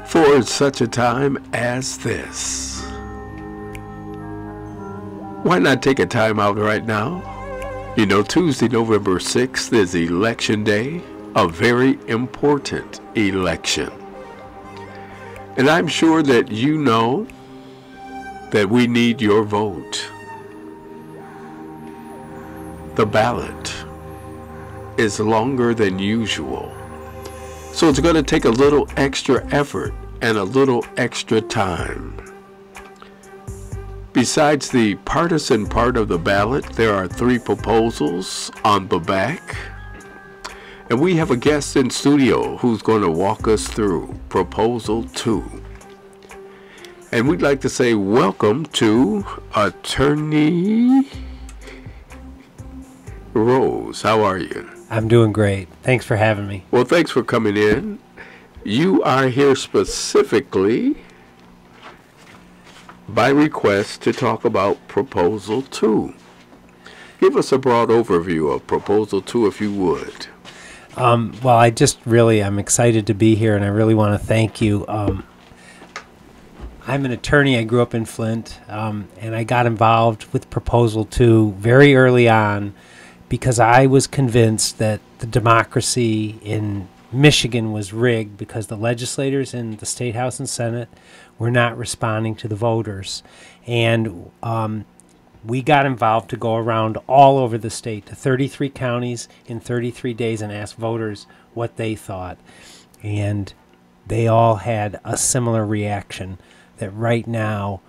for such a time as this. Why not take a time out right now? You know, Tuesday, November 6th is Election Day, a very important election. And I'm sure that you know that we need your vote. The ballot is longer than usual. So it's going to take a little extra effort and a little extra time. Besides the partisan part of the ballot, there are 3 proposals on the back. And we have a guest in studio who's going to walk us through Proposal 2. And we'd like to say welcome to Attorney Rose. How are you? I'm doing great. Thanks for having me. Well, thanks for coming in. You are here specifically by request to talk about Proposal 2. Give us a broad overview of Proposal 2, if you would. Well, I'm excited to be here, and I really want to thank you. I'm an attorney. I grew up in Flint, and I got involved with Proposal 2 very early on because I was convinced that the democracy in Michigan was rigged because the legislators in the State House and Senate were not responding to the voters. And we got involved to go around all over the state to 33 counties in 33 days and ask voters what they thought. And they all had a similar reaction, that right now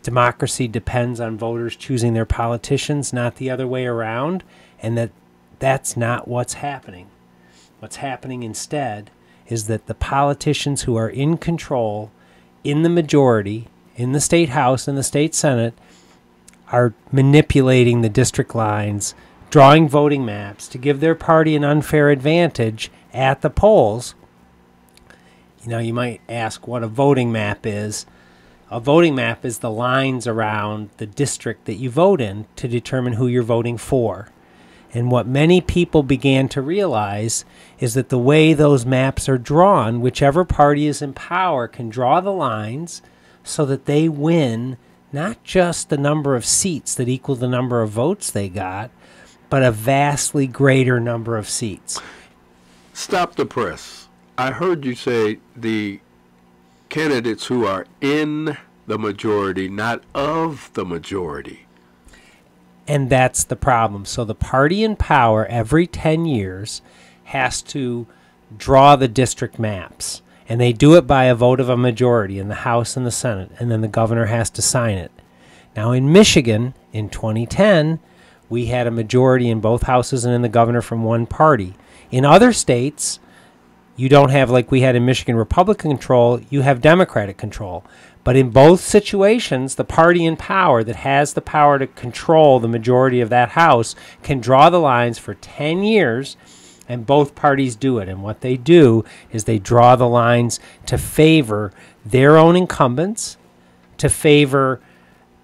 democracy depends on voters choosing their politicians, not the other way around, and that's not what's happening. What's happening instead is that the politicians who are in control, in the majority, in the State House and the State Senate, are manipulating the district lines, drawing voting maps to give their party an unfair advantage at the polls. You know, you might ask what a voting map is. A voting map is the lines around the district that you vote in to determine who you're voting for. And what many people began to realize is that the way those maps are drawn, whichever party is in power can draw the lines so that they win not just the number of seats that equal the number of votes they got, but a vastly greater number of seats. Stop the press. I heard you say the candidates who are in the majority, not of the majority. And that's the problem. So the party in power every 10 years has to draw the district maps. And they do it by a vote of a majority in the House and the Senate. And then the governor has to sign it. Now in Michigan, in 2010, we had a majority in both houses and in the governor from one party. In other states, you don't have, like we had in Michigan, Republican control, you have Democratic control. But in both situations, the party in power that has the power to control the majority of that house can draw the lines for 10 years, and both parties do it. And what they do is they draw the lines to favor their own incumbents, to favor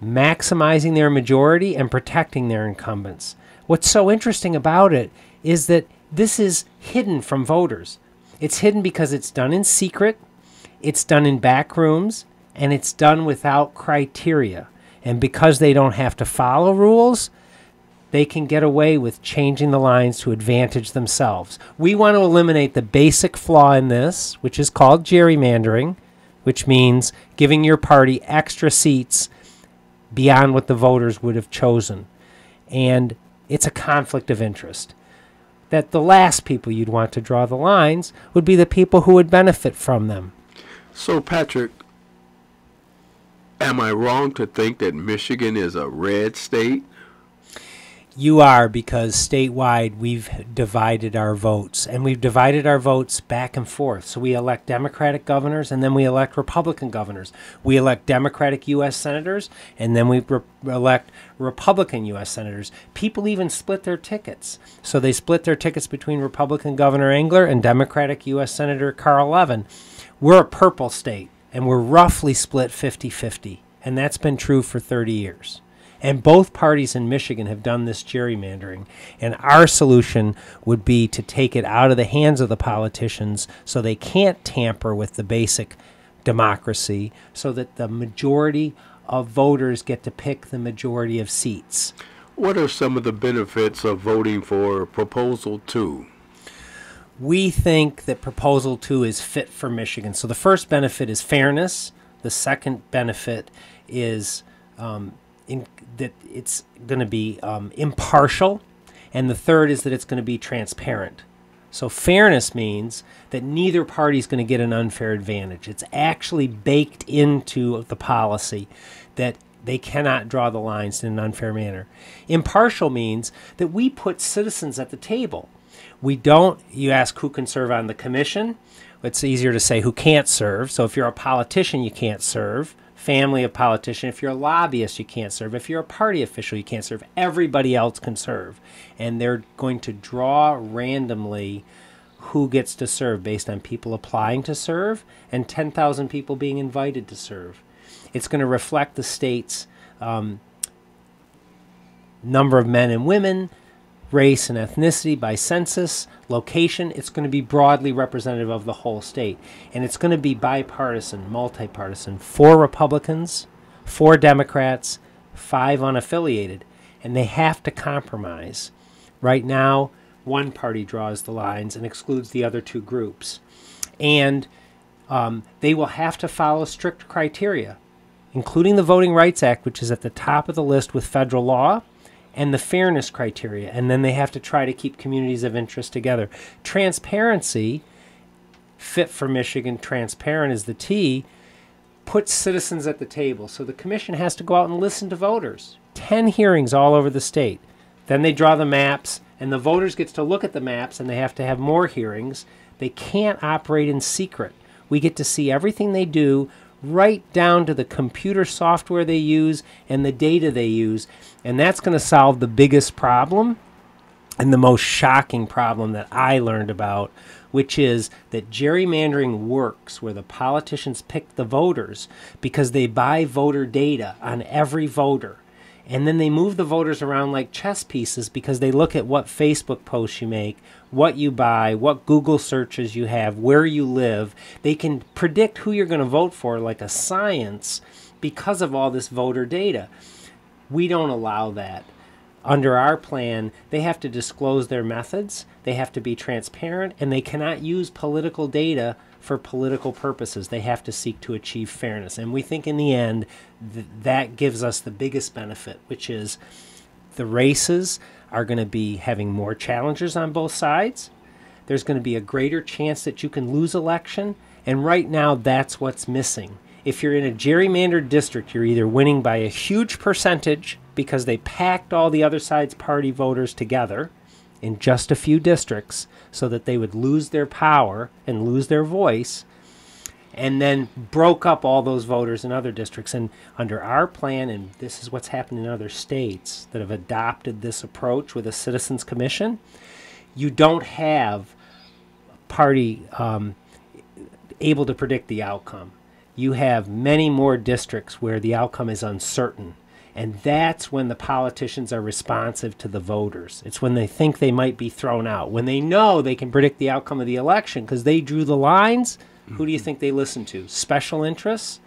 maximizing their majority and protecting their incumbents. What's so interesting about it is that this is hidden from voters. It's hidden because it's done in secret, it's done in back rooms, and it's done without criteria. And because they don't have to follow rules, they can get away with changing the lines to advantage themselves. We want to eliminate the basic flaw in this, which is called gerrymandering, which means giving your party extra seats beyond what the voters would have chosen. And it's a conflict of interest. That the last people you'd want to draw the lines would be the people who would benefit from them. So, Patrick, am I wrong to think that Michigan is a red state? You are, because statewide we've divided our votes, and we've divided our votes back and forth. So we elect Democratic governors, and then we elect Republican governors. We elect Democratic U.S. senators, and then we elect Republican U.S. senators. People even split their tickets. So they split their tickets between Republican Governor Engler and Democratic U.S. Senator Carl Levin. We're a purple state, and we're roughly split 50-50, and that's been true for 30 years. And both parties in Michigan have done this gerrymandering. And our solution would be to take it out of the hands of the politicians so they can't tamper with the basic democracy so that the majority of voters get to pick the majority of seats. What are some of the benefits of voting for Proposal 2? We think that Proposal 2 is fit for Michigan. So the first benefit is fairness. The second benefit is that it's going to be impartial. And the third is that it's going to be transparent. So fairness means that neither party is going to get an unfair advantage. It's actually baked into the policy that they cannot draw the lines in an unfair manner. Impartial means that we put citizens at the table. We don't, you ask who can serve on the commission. It's easier to say who can't serve. So if you're a politician, you can't serve. Family of politician. If you're a lobbyist, you can't serve. If you're a party official, you can't serve. Everybody else can serve. And they're going to draw randomly who gets to serve based on people applying to serve and 10,000 people being invited to serve. It's going to reflect the state's number of men and women, race and ethnicity by census, location. It's going to be broadly representative of the whole state. And it's going to be bipartisan, multipartisan, 4 Republicans, 4 Democrats, 5 unaffiliated. And they have to compromise. Right now, one party draws the lines and excludes the other 2 groups. And they will have to follow strict criteria, including the Voting Rights Act, which is at the top of the list with federal law, and the fairness criteria. And then they have to try to keep communities of interest together. Transparency, fit for Michigan, transparent is the T, puts citizens at the table. So the commission has to go out and listen to voters. 10 hearings all over the state. Then they draw the maps, and the voters get to look at the maps, and they have to have more hearings. They can't operate in secret. We get to see everything they do, right down to the computer software they use and the data they use. And that's going to solve the biggest problem and the most shocking problem that I learned about, which is that gerrymandering works where the politicians pick the voters because they buy voter data on every voter. And then they move the voters around like chess pieces because they look at what Facebook posts you make, what you buy, what Google searches you have, where you live. They can predict who you're going to vote for like a science because of all this voter data. We don't allow that. Under our plan, they have to disclose their methods, they have to be transparent, and they cannot use political data for political purposes. They have to seek to achieve fairness. And we think in the end that gives us the biggest benefit, which is the races are going to be having more challengers on both sides. There's going to be a greater chance that you can lose election. And right now, that's what's missing. If you're in a gerrymandered district, you're either winning by a huge percentage because they packed all the other side's party voters together in just a few districts so that they would lose their power and lose their voice, and then broke up all those voters in other districts. And under our plan, and this is what's happened in other states that have adopted this approach with a citizens commission, you don't have party able to predict the outcome. You have many more districts where the outcome is uncertain. And that's when the politicians are responsive to the voters. It's when they think they might be thrown out. When they know they can predict the outcome of the election because they drew the lines, who do you think they listen to? Special interests,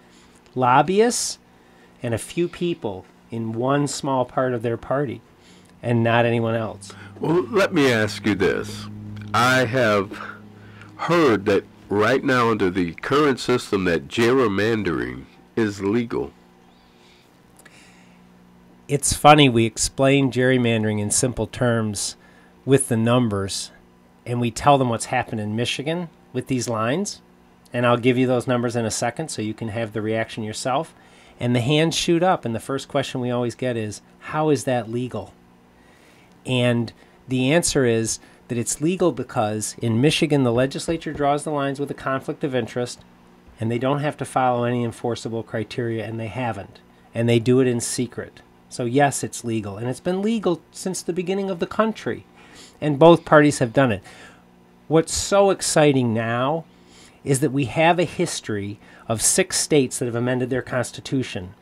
lobbyists, and a few people in one small part of their party, and not anyone else. Well, let me ask you this. I have heard that right now under the current system that gerrymandering is legal. It's funny, we explain gerrymandering in simple terms with the numbers, and we tell them what's happened in Michigan with these lines, and I'll give you those numbers in a second so you can have the reaction yourself. And the hands shoot up, and the first question we always get is, how is that legal? And the answer is that it's legal because in Michigan the legislature draws the lines with a conflict of interest, and they don't have to follow any enforceable criteria, and they haven't. And they do it in secret. So yes, it's legal, and it's been legal since the beginning of the country, and both parties have done it. What's so exciting now is that we have a history of 6 states that have amended their constitution,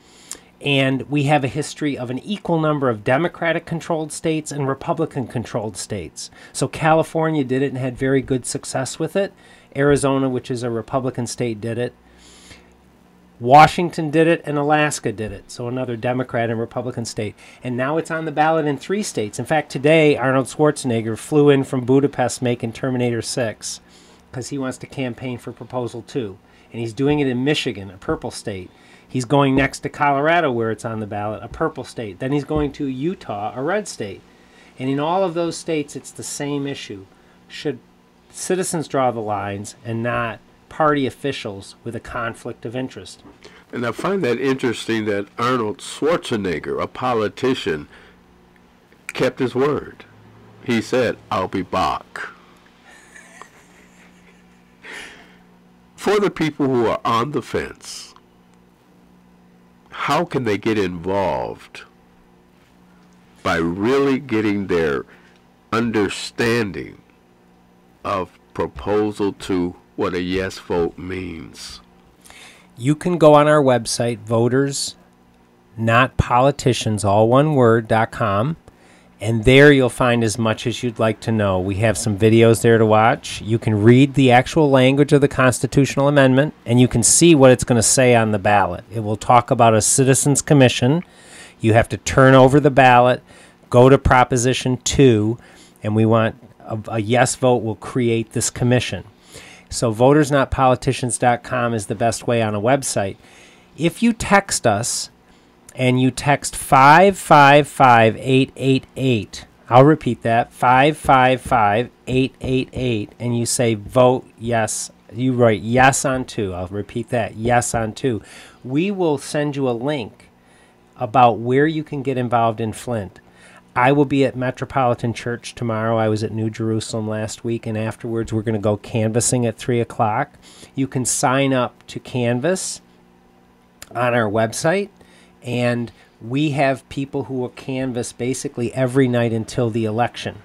and we have a history of an equal number of Democratic-controlled states and Republican-controlled states. So California did it and had very good success with it. Arizona, which is a Republican state, did it. Washington did it, and Alaska did it. So another Democrat and Republican state. And now it's on the ballot in 3 states. In fact, today, Arnold Schwarzenegger flew in from Budapest making Terminator 6 because he wants to campaign for Proposal 2. And he's doing it in Michigan, a purple state. He's going next to Colorado, where it's on the ballot, a purple state. Then he's going to Utah, a red state. And in all of those states, it's the same issue. Should citizens draw the lines and not party officials with a conflict of interest? And I find that interesting that Arnold Schwarzenegger, a politician, kept his word. He said, "I'll be back." For the people who are on the fence, how can they get involved by really getting their understanding of Proposal 2, what a yes vote means? You can go on our website, votersnotpoliticians, all one word.com, and there you'll find as much as you'd like to know. We have some videos there to watch. You can read the actual language of the constitutional amendment, and you can see what it's going to say on the ballot. It will talk about a citizens commission. You have to turn over the ballot, go to Proposition 2, and we want a yes vote will create this commission. So votersnotpoliticians.com is the best way on a website. If you text us and you text 555888, I'll repeat that, 555888, and you say vote yes, you write yes on 2. I'll repeat that, yes on 2. We will send you a link about where you can get involved in Flint. I will be at Metropolitan Church tomorrow. I was at New Jerusalem last week, and afterwards we're going to go canvassing at 3 o'clock. You can sign up to canvass on our website, and we have people who will canvass basically every night until the election.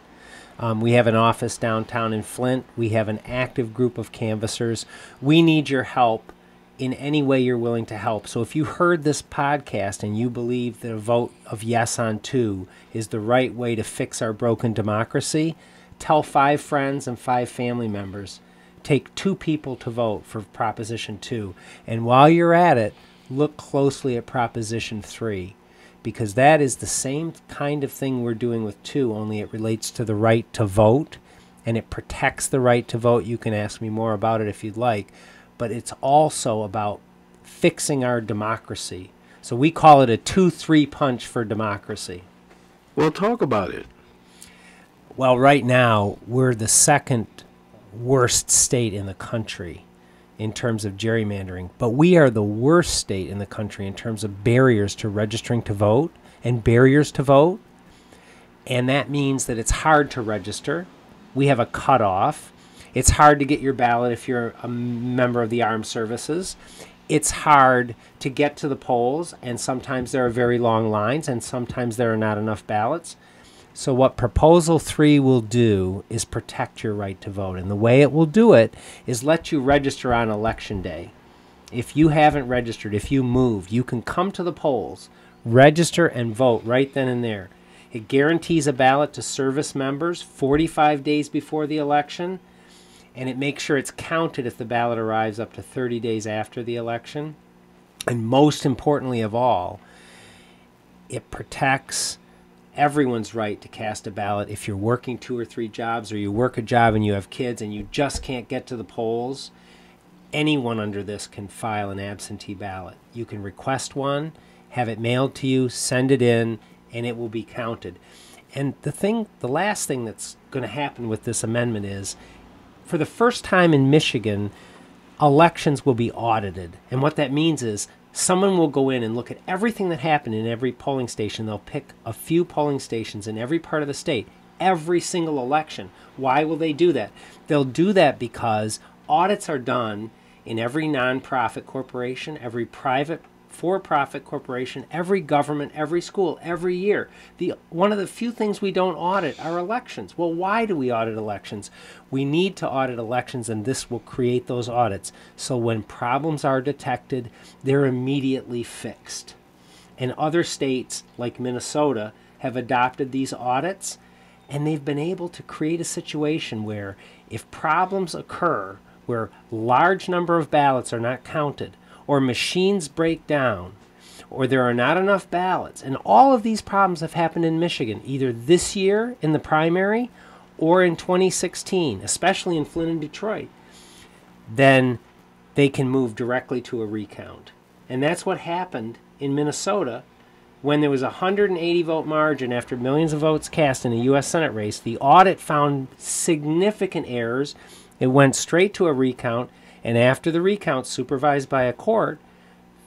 We have an office downtown in Flint. We have an active group of canvassers. We need your help in any way you're willing to help. So if you heard this podcast and you believe that a vote of yes on 2 is the right way to fix our broken democracy, tell 5 friends and 5 family members. Take 2 people to vote for Proposition 2. And while you're at it, look closely at Proposition 3, because that is the same kind of thing we're doing with 2, only it relates to the right to vote, and it protects the right to vote. You can ask me more about it if you'd like. But it's also about fixing our democracy. So we call it a 2-3 punch for democracy. Well, talk about it. Well, right now, we're the second worst state in the country in terms of gerrymandering. But we are the worst state in the country in terms of barriers to registering to vote and barriers to vote. And that means that it's hard to register. We have a cutoff. It's hard to get your ballot if you're a member of the armed services. It's hard to get to the polls, and sometimes there are very long lines, and sometimes there are not enough ballots. So what Proposal 3 will do is protect your right to vote. And the way it will do it is let you register on Election Day. If you haven't registered, if you moved, you can come to the polls, register, and vote right then and there. It guarantees a ballot to service members 45 days before the election, and it makes sure it's counted if the ballot arrives up to 30 days after the election. And most importantly of all, it protects everyone's right to cast a ballot. If you're working 2 or 3 jobs, or you work a job and you have kids and you just can't get to the polls, anyone under this can file an absentee ballot. You can request one, have it mailed to you, send it in, and it will be counted. And the last thing that's going to happen with this amendment is, for the first time in Michigan, elections will be audited. And what that means is someone will go in and look at everything that happened in every polling station. They'll pick a few polling stations in every part of the state, every single election. Why will they do that? They'll do that because audits are done in every nonprofit corporation, every private for-profit corporation, every government, every school, every year. One of the few things we don't audit are elections. Well, why do we audit elections? We need to audit elections, and this will create those audits. So when problems are detected, they're immediately fixed. And other states, like Minnesota, have adopted these audits, and they've been able to create a situation where if problems occur, where large number of ballots are not counted, or machines break down, or there are not enough ballots, and all of these problems have happened in Michigan, either this year in the primary or in 2016, especially in Flint and Detroit, then they can move directly to a recount. And that's what happened in Minnesota when there was a 180 vote margin after millions of votes cast in a U.S. Senate race. The audit found significant errors. It went straight to a recount, and after the recount, supervised by a court,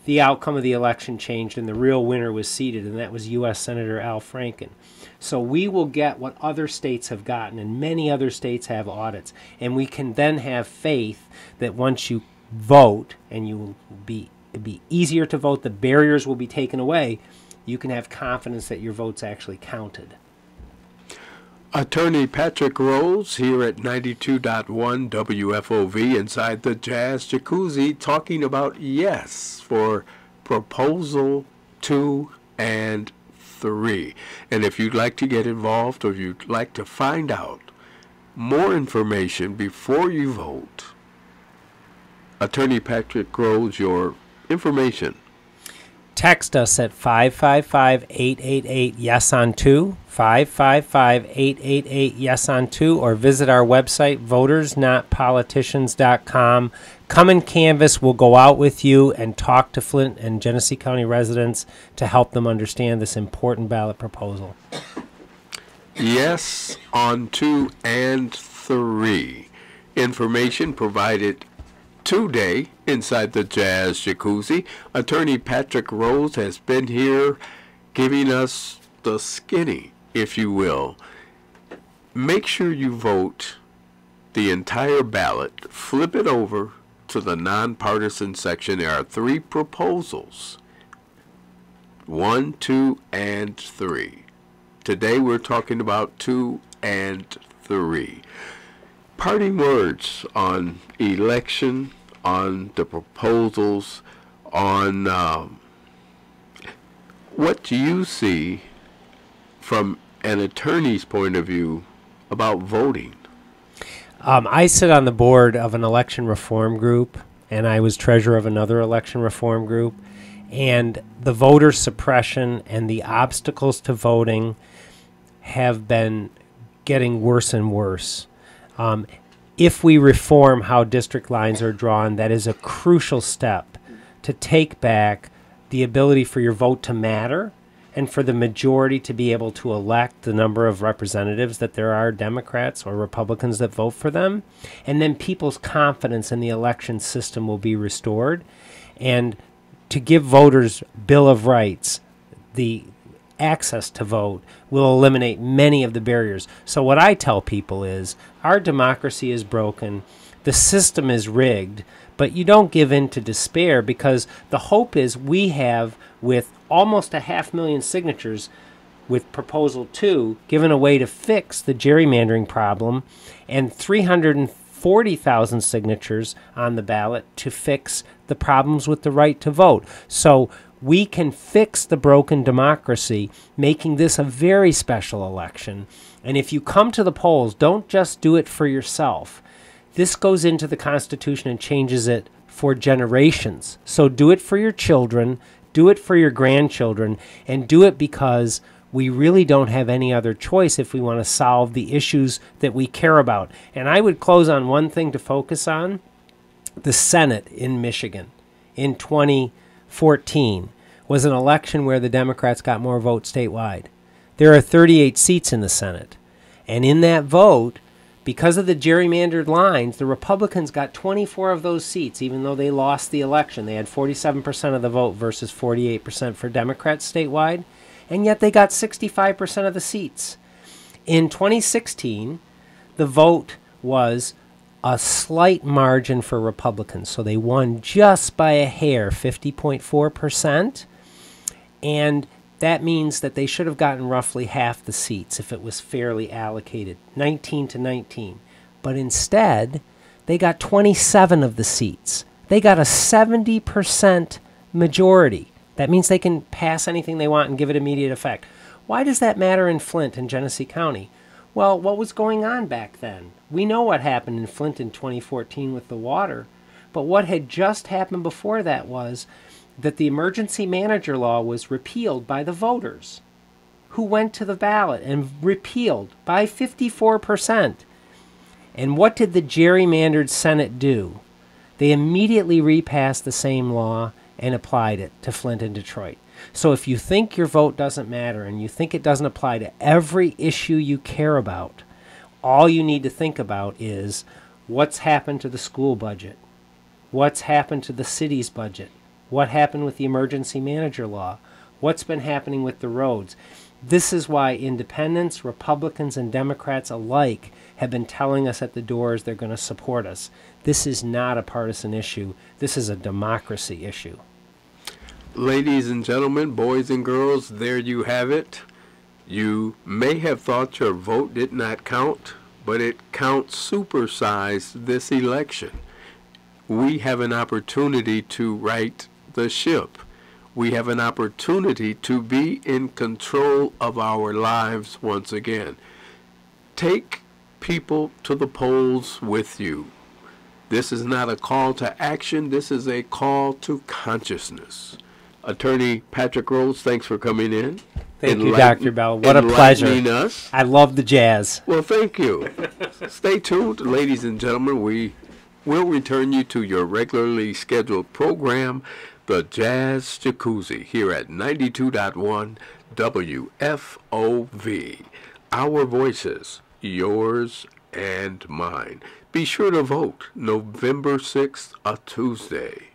the outcome of the election changed and the real winner was seated, and that was U.S. Senator Al Franken. So we will get what other states have gotten, and many other states have audits, and we can then have faith that once you vote, and you will be easier to vote, the barriers will be taken away, you can have confidence that your vote's actually counted. Attorney Patrick Rose here at 92.1 WFOV inside the Jazz Jacuzzi talking about yes for Proposal 2 and 3. And if you'd like to get involved or you'd like to find out more information before you vote, Attorney Patrick Rose, your information. Text us at 555-888-YES-ON-2, 555-888-YES-ON-2, or visit our website, votersnotpoliticians.com. Come and canvass. We'll go out with you and talk to Flint and Genesee County residents to help them understand this important ballot proposal. Yes on 2 and 3. Information provided today inside the Jazz Jacuzzi. Attorney Patrick Rose has been here giving us the skinny, if you will. Make sure you vote the entire ballot. Flip it over to the nonpartisan section. There are 3 proposals, 1, 2, and 3. Today we're talking about 2 and 3. Parting words on election, on the proposals, on what do you see from an attorney's point of view about voting? I sit on the board of an election reform group, and I was treasurer of another election reform group. And the voter suppression and the obstacles to voting have been getting worse and worse. If we reform how district lines are drawn, that is a crucial step to take back the ability for your vote to matter and for the majority to be able to elect the number of representatives that there are Democrats or Republicans that vote for them. And then people's confidence in the election system will be restored. And to give voters Bill of Rights, the access to vote, will eliminate many of the barriers. So what I tell people is our democracy is broken, the system is rigged, but you don't give in to despair, because the hope is we have, with almost 500,000 signatures with Proposal 2, given a way to fix the gerrymandering problem, and 340,000 signatures on the ballot to fix the problems with the right to vote. So we can fix the broken democracy, making this a very special election. And if you come to the polls, don't just do it for yourself. This goes into the Constitution and changes it for generations. So do it for your children, do it for your grandchildren, and do it because we really don't have any other choice if we want to solve the issues that we care about. And I would close on one thing to focus on. The Senate in Michigan in 2014 was an election where the Democrats got more votes statewide. There are 38 seats in the Senate. And in that vote, because of the gerrymandered lines, the Republicans got 24 of those seats, even though they lost the election. They had 47% of the vote versus 48% for Democrats statewide, and yet they got 65% of the seats. In 2016, the vote was a slight margin for Republicans, so they won just by a hair, 50.4%, and that means that they should have gotten roughly half the seats if it was fairly allocated, 19 to 19. But instead, they got 27 of the seats. They got a 70% majority. That means they can pass anything they want and give it immediate effect. Why does that matter in Flint and Genesee County? Well, what was going on back then? We know what happened in Flint in 2014 with the water, But what had just happened before that was that the emergency manager law was repealed by the voters, who went to the ballot and repealed by 54%. And what did the gerrymandered Senate do? They immediately repassed the same law and applied it to Flint and Detroit. So if you think your vote doesn't matter and you think it doesn't apply to every issue you care about, all you need to think about is what's happened to the school budget, what's happened to the city's budget, what happened with the emergency manager law, what's been happening with the roads. This is why independents, Republicans, and Democrats alike have been telling us at the doors they're going to support us. This is not a partisan issue. This is a democracy issue. Ladies and gentlemen, boys and girls, there you have it. You may have thought your vote did not count, but it counts supersized this election. We have an opportunity to right the ship. We have an opportunity to be in control of our lives once again. Take people to the polls with you. This is not a call to action. This is a call to consciousness. Attorney Patrick Rhodes, thanks for coming in. Thank you, Dr. Bell. What a pleasure. Us. I love the jazz. Well, thank you. Stay tuned, ladies and gentlemen. We will return you to your regularly scheduled program, The Jazz Jacuzzi, here at 92.1 WFOV. Our voices, yours and mine. Be sure to vote November 6th, a Tuesday.